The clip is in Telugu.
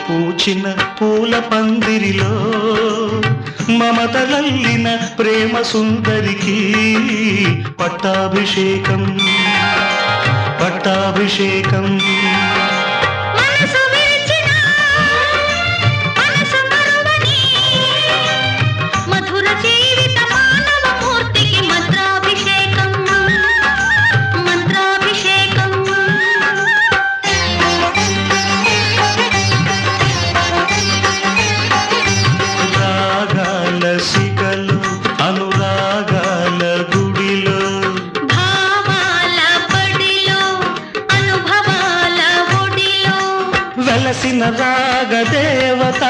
పూచిన పూల పందిరిలో మమతలల్లిన ప్రేమ సుందరికి పట్టాభిషేకం పట్టాభిషేకం. అనురాగాల గుడిలో భావాల బడిలో అనుభవాల ఒడిలో వెలసిన రాగదేవత